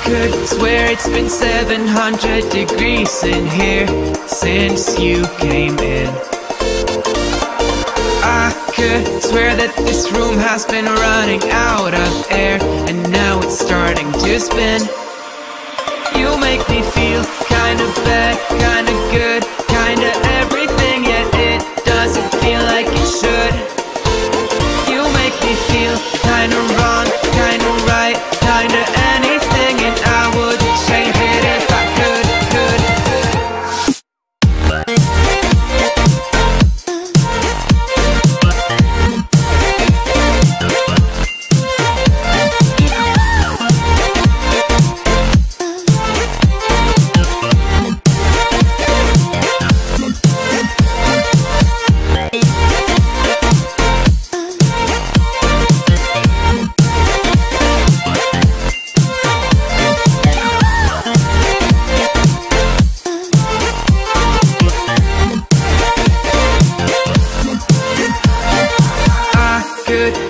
could swear it's been 700 degrees in here since you came in. I could swear that this room has been running out of air, and now it's starting to spin. You make me feel kinda bad, kinda good, kinda everything, yet it doesn't feel like it should. You make me feel kinda wrong, kinda right, kinda anything, and I would change it if I could.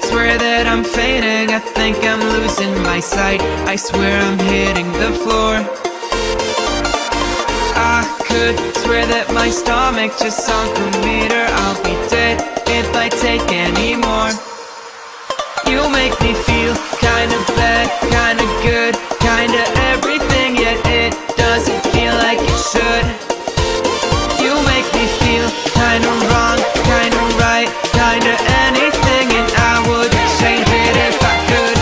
Swear that I'm fainting, I think I'm losing my sight, I swear I'm hitting the floor. I could swear that my stomach just sunk a meter, I'll be dead if I take any more. You make me feel kinda bad, kinda good, kinda everything, yet it doesn't feel like it should. You make me feel kinda wrong, kinda right, kinda anything, and I would change it if I could.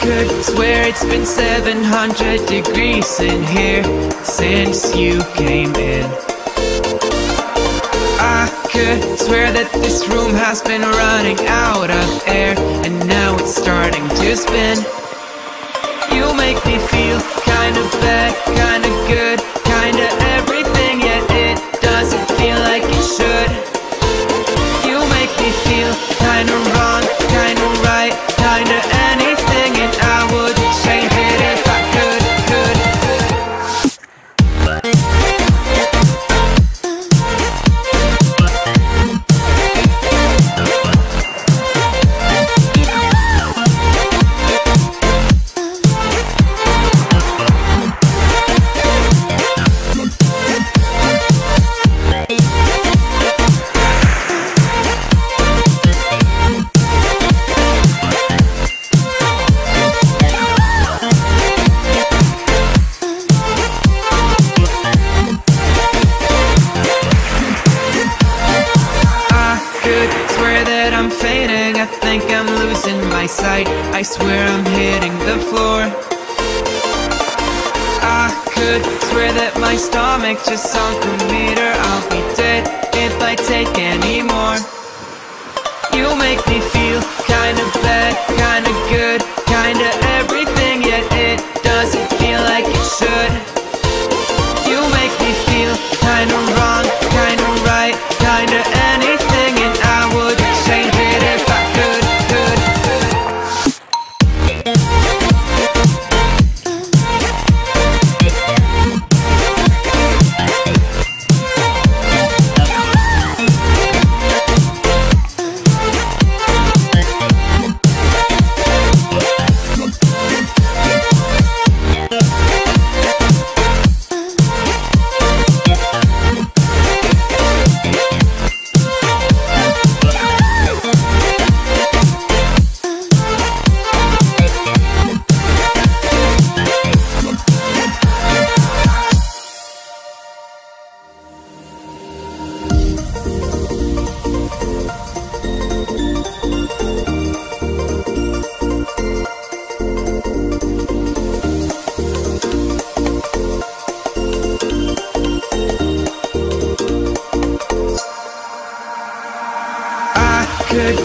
Could swear it's been 700 degrees in here since you came in. I could swear that this room has been running out of air, and now it's starting to spin. You make me feel kinda bad, kinda good, kinda everything, yet it doesn't feel like it should. You make me feel kinda wrong, kinda right, kinda anything, and I would change it if I could. I'm fainting, I think I'm losing my sight, I swear I'm hitting the floor. I could swear that my stomach just sunk a meter, I'll be dead if I take any more. You make me feel kinda bad, kinda good, kinda everything, yet it doesn't feel like it should. You make me feel kinda wrong, kinda right, kinda anything, and I would change it if I could.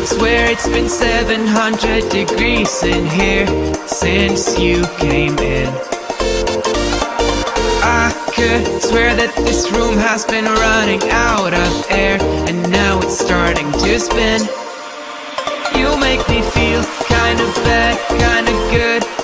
Swear it's been 700 degrees in here since you came in. I could swear that this room has been running out of air, and now it's starting to spin. You make me feel kinda bad, kinda good.